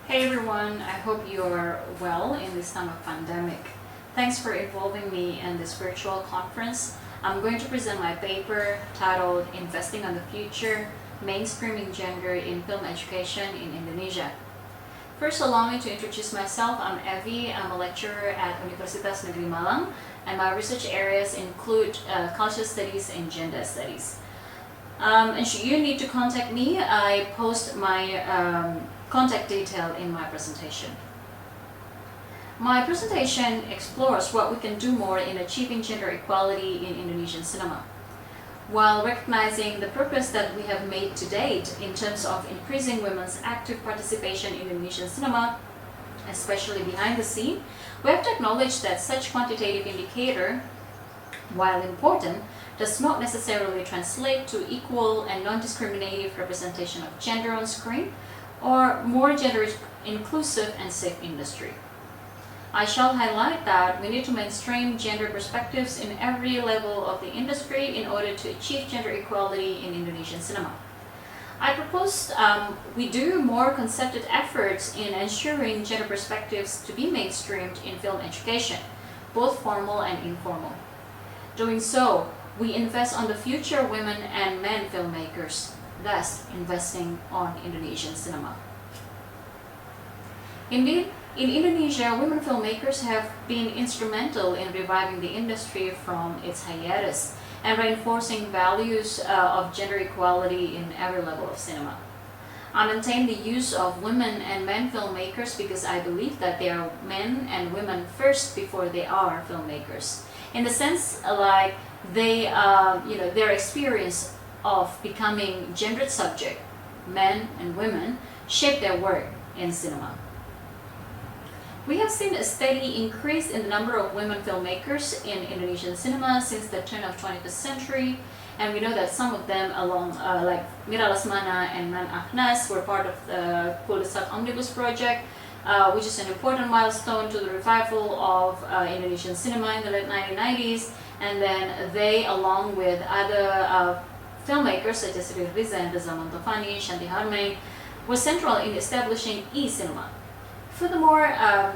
Hey everyone, I hope you're well in this time of pandemic. Thanks for involving me in this virtual conference. I'm going to present my paper titled Investing on the Future, Mainstreaming Gender in Film Education in Indonesia. First, allow me to introduce myself. I'm Evi. I'm a lecturer at Universitas Negeri Malang, and my research areas include cultural studies and gender studies. And should you need to contact me, I post my contact detail in my presentation. My presentation explores what we can do more in achieving gender equality in Indonesian cinema, while recognizing the progress that we have made to date in terms of increasing women's active participation in Indonesian cinema, especially behind the scene. We have to acknowledge that such quantitative indicator, while important, does not necessarily translate to equal and non-discriminative representation of gender on screen, or more gender inclusive and safe industry. I shall highlight that we need to mainstream gender perspectives in every level of the industry in order to achieve gender equality in Indonesian cinema. I propose we do more concerted efforts in ensuring gender perspectives to be mainstreamed in film education, both formal and informal. Doing so, we invest on the future women and men filmmakers, thus investing on Indonesian cinema. Indeed, in Indonesia, women filmmakers have been instrumental in reviving the industry from its hiatus and reinforcing values of gender equality in every level of cinema. I maintain the use of women and men filmmakers because I believe that they are men and women first before they are filmmakers. In the sense, like their experience of becoming gendered subject, men and women, shape their work in cinema. We have seen a steady increase in the number of women filmmakers in Indonesian cinema since the turn of 20th century, and we know that some of them, like Mira Lesmana and Nan Agnes, were part of the Cul-de-sac Omnibus project, which is an important milestone to the revival of Indonesian cinema in the late 1990s, and then they, along with other filmmakers such as Riza and Reza Montovani, Shanti Harmain, were central in establishing e-cinema. Furthermore,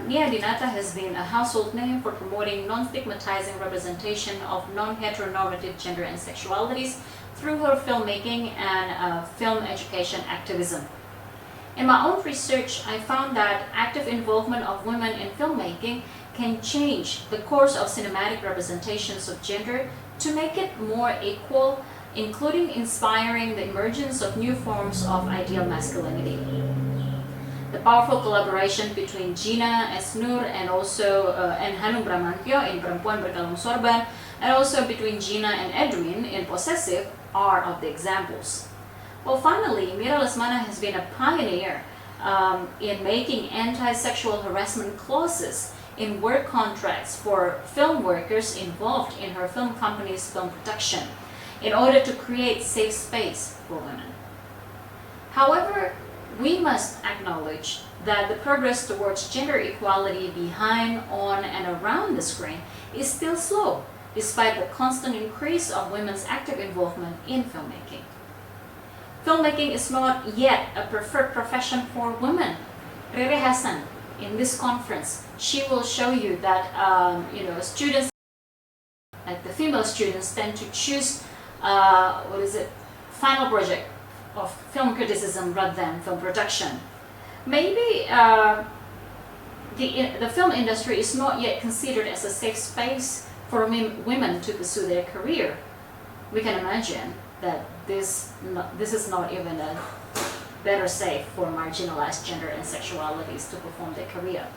Nia Dinata has been a household name for promoting non-stigmatizing representation of non-heteronormative gender and sexualities through her filmmaking and film education activism. In my own research, I found that active involvement of women in filmmaking can change the course of cinematic representations of gender to make it more equal, including inspiring the emergence of new forms of ideal masculinity. The powerful collaboration between Gina as Nur and Hanung Bramantyo in Perempuan Berkalung Sorban, and also between Gina and Edwin in Possessive, are of the examples. Well, finally, Mira Lesmana has been a pioneer in making anti-sexual harassment clauses in work contracts for film workers involved in her film company's film production, in order to create safe space for women. However, we must acknowledge that the progress towards gender equality behind, on, and around the screen is still slow, despite the constant increase of women's active involvement in filmmaking. Filmmaking is not yet a preferred profession for women. Rere Hassan, in this conference, she will show you that students, like the female students, tend to choose final project of film criticism rather than film production. Maybe the film industry is not yet considered as a safe space for women to pursue their career. We can imagine that this is not even a better safe for marginalized gender and sexualities to perform their career.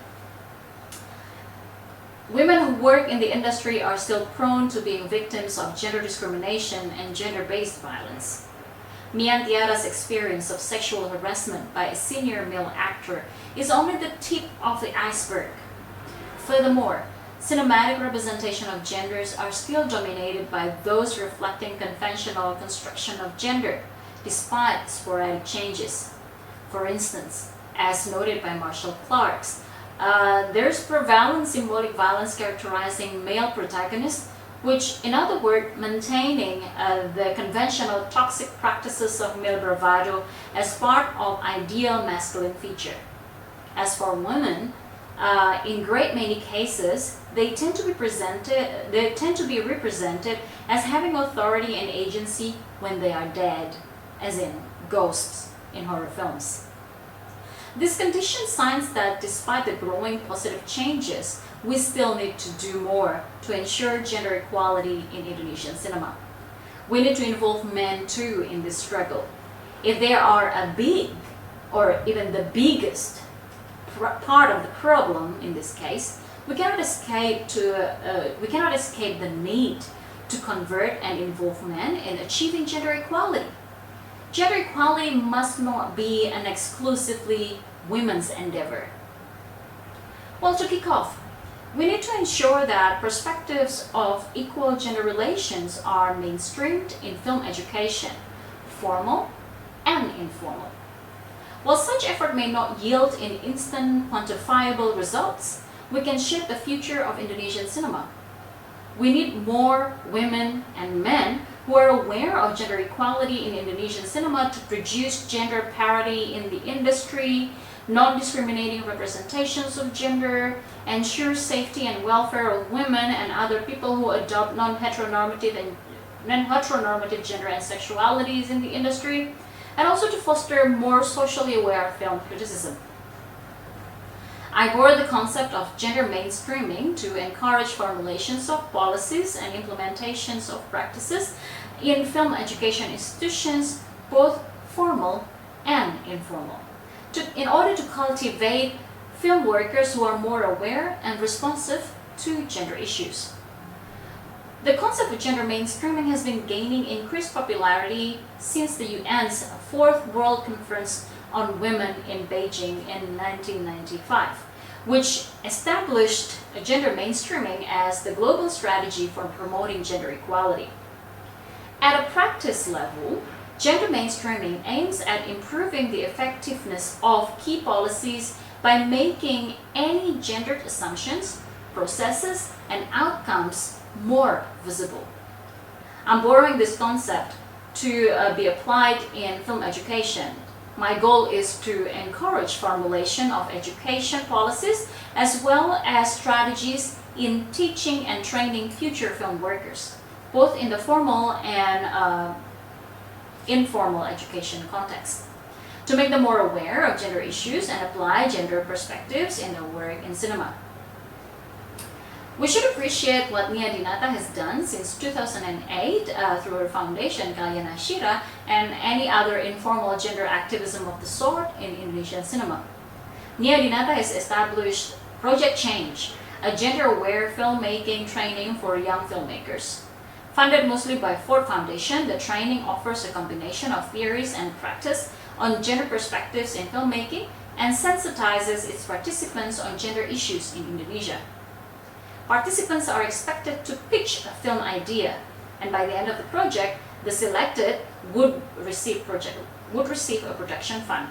Women who work in the industry are still prone to being victims of gender discrimination and gender-based violence. Mian Tiara's experience of sexual harassment by a senior male actor is only the tip of the iceberg. Furthermore, cinematic representation of genders are still dominated by those reflecting conventional construction of gender, despite sporadic changes. For instance, as noted by Marshall Clarks, there's prevalent symbolic violence characterizing male protagonists, which, in other words, maintaining the conventional toxic practices of male bravado as part of ideal masculine feature. As for women, in great many cases, they tend to be represented as having authority and agency when they are dead, as in ghosts in horror films. This condition signs that despite the growing positive changes, we still need to do more to ensure gender equality in Indonesian cinema. We need to involve men too in this struggle. If they are a big, or even the biggest part of the problem in this case, we cannot escape the need to convert and involve men in achieving gender equality. Gender equality must not be an exclusively women's endeavor. Well, to kick off, we need to ensure that perspectives of equal gender relations are mainstreamed in film education, formal and informal. While such effort may not yield in instant quantifiable results, we can shape the future of Indonesian cinema. We need more women and men who are aware of gender equality in Indonesian cinema to produce gender parity in the industry, non-discriminating representations of gender, ensure safety and welfare of women and other people who adopt non-heteronormative gender and sexualities in the industry, and also to foster more socially aware film criticism. I borrow the concept of gender mainstreaming to encourage formulations of policies and implementations of practices in film education institutions, both formal and informal, in order to cultivate film workers who are more aware and responsive to gender issues. The concept of gender mainstreaming has been gaining increased popularity since the UN's Fourth World Conference on Women in Beijing in 1995, which established gender mainstreaming as the global strategy for promoting gender equality. At a practice level, gender mainstreaming aims at improving the effectiveness of key policies by making any gendered assumptions, processes, and outcomes more visible. I'm borrowing this concept to be applied in film education. My goal is to encourage formulation of education policies as well as strategies in teaching and training future film workers, both in the formal and informal education context, to make them more aware of gender issues and apply gender perspectives in their work in cinema. We should appreciate what Nia Dinata has done since 2008 through her foundation, Kajian and any other informal gender activism of the sort in Indonesian cinema. Nia Dinata has established Project Change, a gender-aware filmmaking training for young filmmakers. Funded mostly by Ford Foundation, the training offers a combination of theories and practice on gender perspectives in filmmaking and sensitizes its participants on gender issues in Indonesia. Participants are expected to pitch a film idea, and by the end of the project, the selected would receive a production fund.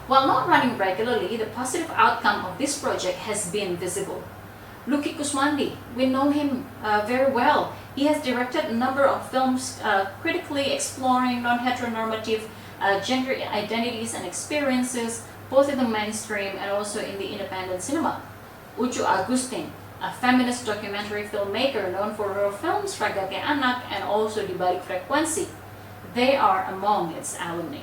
While not running regularly, the positive outcome of this project has been visible. Lucky Kuswandi, we know him very well. He has directed a number of films critically exploring non-heteronormative gender identities and experiences, both in the mainstream and also in the independent cinema. Ucu Agustin, a feminist documentary filmmaker known for her films Ragake Anak and also Di Balik Frekuensi. They are among its alumni.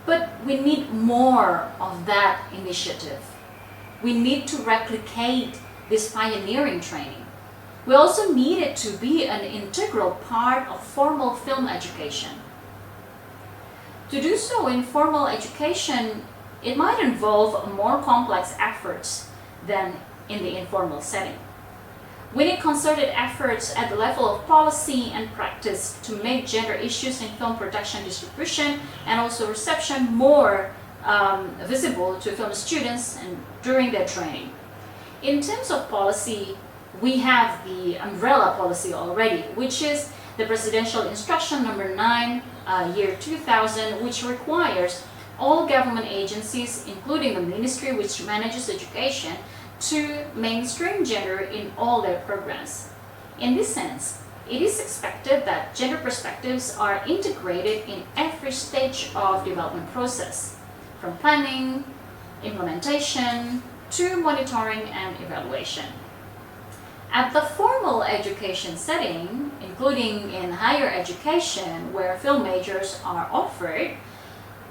But we need more of that initiative. We need to replicate this pioneering training. We also need it to be an integral part of formal film education. To do so in formal education, it might involve more complex efforts than in the informal setting. We need concerted efforts at the level of policy and practice to make gender issues in film production distribution and also reception more visible to film students and during their training. In terms of policy, we have the umbrella policy already, which is the Presidential Instruction Number 9, year 2000, which requires all government agencies, including the ministry which manages education, to mainstream gender in all their programs. In this sense, it is expected that gender perspectives are integrated in every stage of development process, from planning, implementation, to monitoring and evaluation. At the formal education setting, including in higher education where film majors are offered,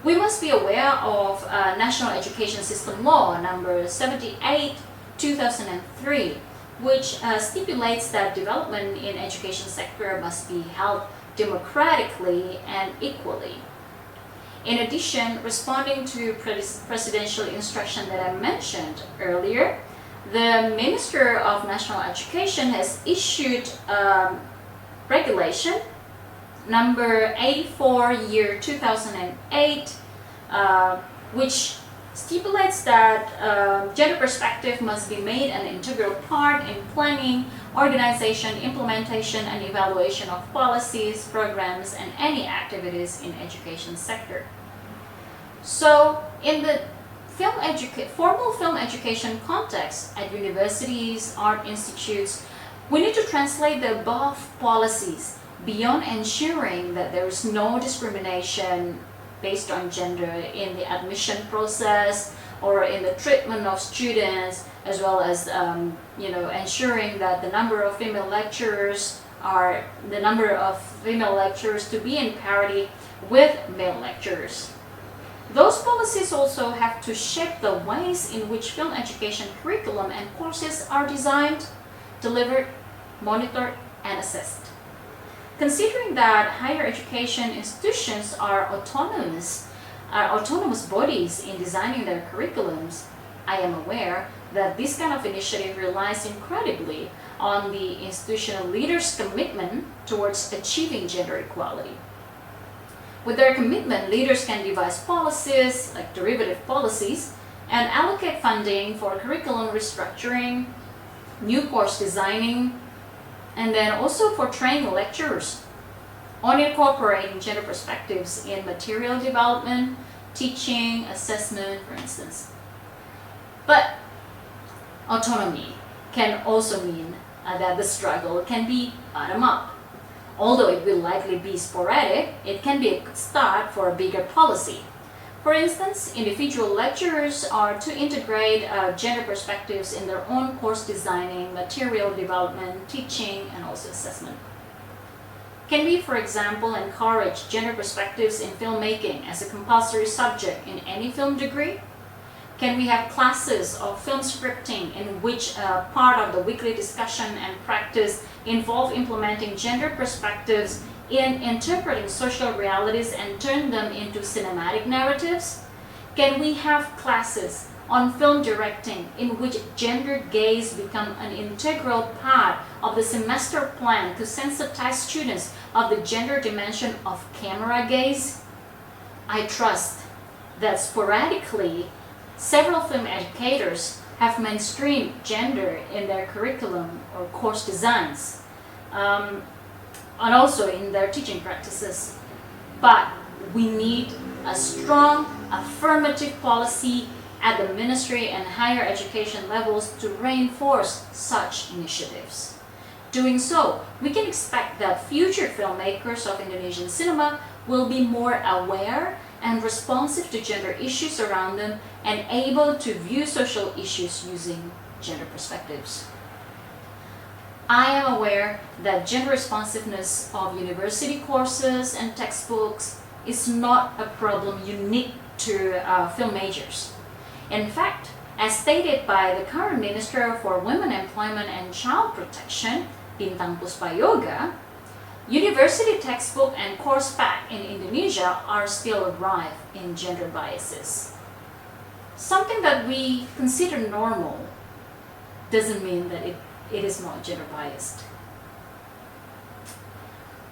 we must be aware of National Education System Law number 78, 2003, which stipulates that development in education sector must be held democratically and equally. In addition, responding to presidential instruction that I mentioned earlier, the Minister of National Education has issued regulation number 84 year 2008, which stipulates that gender perspective must be made an integral part in planning, organization, implementation, and evaluation of policies, programs, and any activities in education sector. So, in the formal film education context at universities, art institutes, we need to translate the above policies beyond ensuring that there is no discrimination based on gender in the admission process or in the treatment of students, as well as ensuring that the number of female lecturers to be in parity with male lecturers. Those policies also have to shape the ways in which film education curriculum and courses are designed, delivered, monitored, and assessed. Considering that higher education institutions are autonomous bodies in designing their curriculums, I am aware that this kind of initiative relies incredibly on the institutional leaders' commitment towards achieving gender equality. With their commitment, leaders can devise policies, like derivative policies, and allocate funding for curriculum restructuring, new course designing, and then also for training lecturers on incorporating gender perspectives in material development, teaching, assessment, for instance. But autonomy can also mean that the struggle can be bottom-up. Although it will likely be sporadic, it can be a start for a bigger policy. For instance, individual lecturers are to integrate gender perspectives in their own course designing, material development, teaching, and also assessment. Can we, for example, encourage gender perspectives in filmmaking as a compulsory subject in any film degree? Can we have classes of film scripting in which part of the weekly discussion and practice involve implementing gender perspectives in interpreting social realities and turn them into cinematic narratives? Can we have classes on film directing in which gender gaze become an integral part of the semester plan to sensitize students of the gender dimension of camera gaze? I trust that sporadically several film educators have mainstreamed gender in their curriculum or course designs, and also in their teaching practices. But we need a strong affirmative policy at the ministry and higher education levels to reinforce such initiatives. Doing so, we can expect that future filmmakers of Indonesian cinema will be more aware and responsive to gender issues around them and able to view social issues using gender perspectives. I am aware that gender responsiveness of university courses and textbooks is not a problem unique to film majors. In fact, as stated by the current Minister for Women Employment and Child Protection, Bintang Puspayoga, university textbook and course pack in Indonesia are still rife in gender biases. Something that we consider normal doesn't mean that it is not gender biased.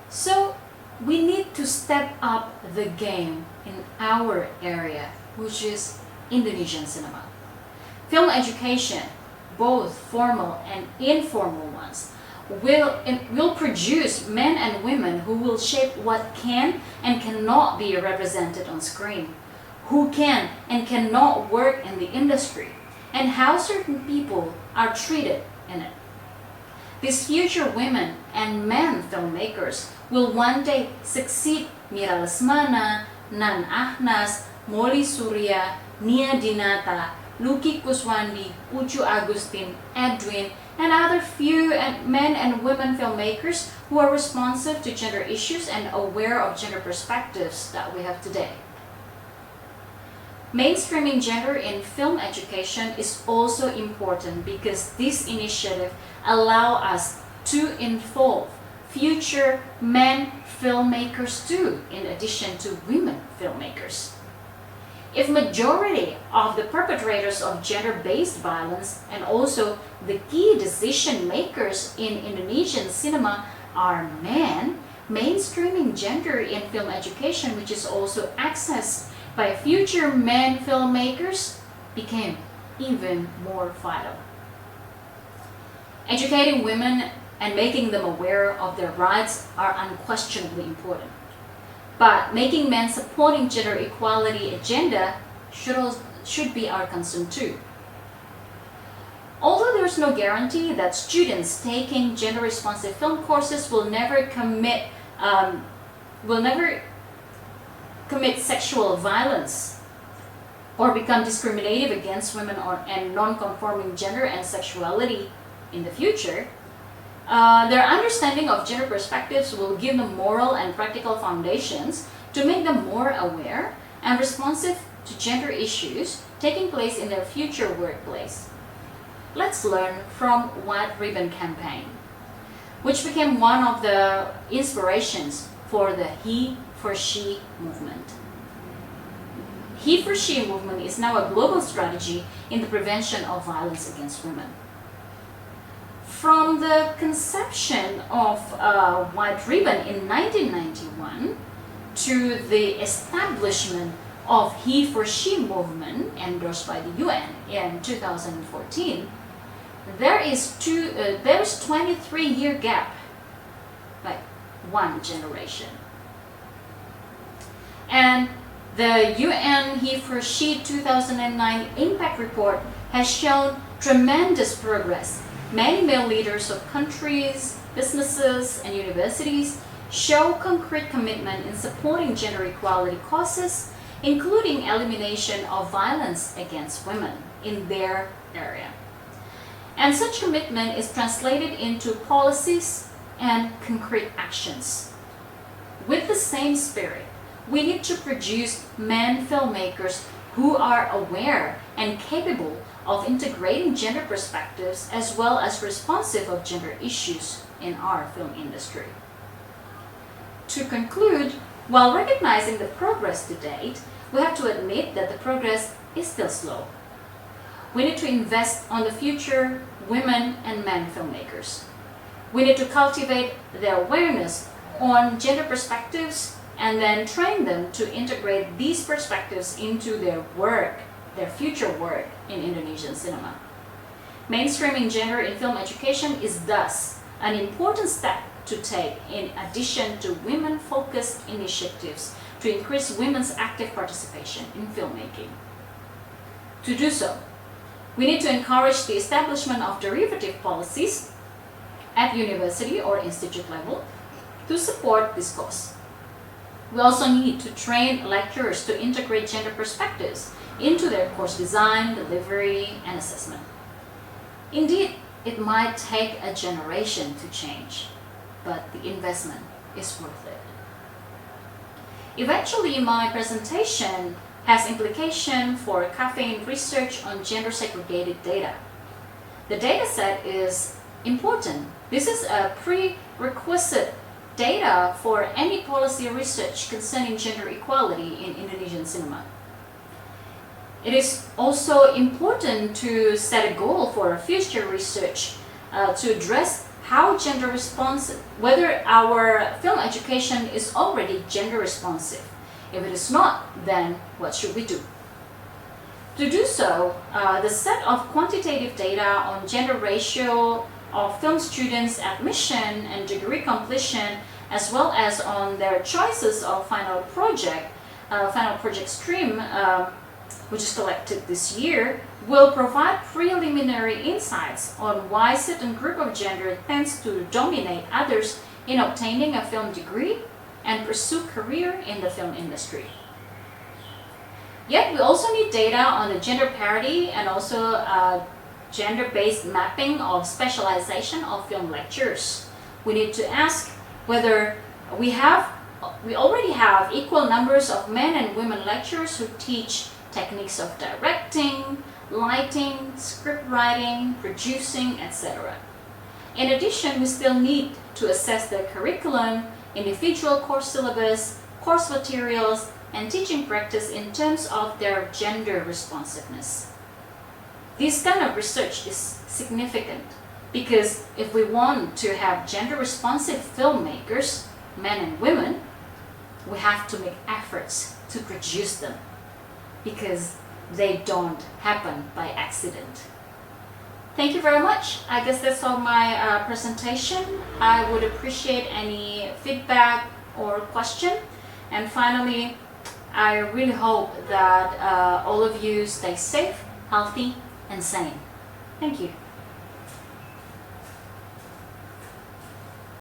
So we need to step up the game in our area, which is Indonesian cinema. Film education, both formal and informal ones, will produce men and women who will shape what can and cannot be represented on screen, who can and cannot work in the industry, and how certain people are treated in it. These future women and men filmmakers will one day succeed Mira Lesmana, Nan Ahnas, Molly Surya, Nia Dinata, Luki Kuswandi, Ucu Agustin, Edwin, and other few men and women filmmakers who are responsive to gender issues and aware of gender perspectives that we have today. Mainstreaming gender in film education is also important because this initiative allows us to involve future men filmmakers too, in addition to women filmmakers. If majority of the perpetrators of gender-based violence and also the key decision makers in Indonesian cinema are men, mainstreaming gender in film education, which is also accessed by future men filmmakers, became even more vital. Educating women and making them aware of their rights are unquestionably important. But making men supporting gender equality agenda should be our concern too. Although there is no guarantee that students taking gender-responsive film courses will never commit sexual violence or become discriminative against women and non-conforming gender and sexuality in the future, their understanding of gender perspectives will give them moral and practical foundations to make them more aware and responsive to gender issues taking place in their future workplace. Let's learn from White Ribbon Campaign, which became one of the inspirations for the He for She movement. He for She movement is now a global strategy in the prevention of violence against women. From the conception of White Ribbon in 1991 to the establishment of He for She movement endorsed by the UN in 2014, there is 23-year gap, like one generation. And the UN He for She 2009 Impact Report has shown tremendous progress. Many male leaders of countries, businesses, and universities show concrete commitment in supporting gender equality causes, including elimination of violence against women in their area. And such commitment is translated into policies and concrete actions. With the same spirit, we need to produce men filmmakers who are aware and capable of integrating gender perspectives as well as responsive of gender issues in our film industry. To conclude, while recognizing the progress to date, we have to admit that the progress is still slow. We need to invest on the future women and men filmmakers. We need to cultivate their awareness on gender perspectives and then train them to integrate these perspectives into their work, their future work in Indonesian cinema. Mainstreaming gender in film education is thus an important step to take in addition to women-focused initiatives to increase women's active participation in filmmaking. To do so, we need to encourage the establishment of derivative policies at university or institute level to support this cause. We also need to train lecturers to integrate gender perspectives into their course design, delivery, and assessment. Indeed, it might take a generation to change, but the investment is worth it. Eventually, my presentation has implication for Kafein research on gender-segregated data. The dataset is important. This is a prerequisite data for any policy research concerning gender equality in Indonesian cinema. It is also important to set a goal for future research to address how gender responsive, whether our film education is already gender responsive. If it is not, then what should we do? To do so, the set of quantitative data on gender ratio of film students' admission and degree completion, as well as on their choices of final project stream, which is collected this year, will provide preliminary insights on why certain group of gender tends to dominate others in obtaining a film degree and pursue career in the film industry. Yet we also need data on the gender parity and also gender-based mapping of specialization of film lectures. We need to ask whether we already have equal numbers of men and women lecturers who teach techniques of directing, lighting, script writing, producing, etc. In addition, we still need to assess the curriculum, individual course syllabus, course materials, and teaching practice in terms of their gender responsiveness. This kind of research is significant because if we want to have gender responsive filmmakers, men and women, we have to make efforts to produce them because they don't happen by accident. Thank you very much. I guess that's all my presentation. I would appreciate any feedback or question. And finally, I really hope that all of you stay safe, healthy, and sane. Thank you.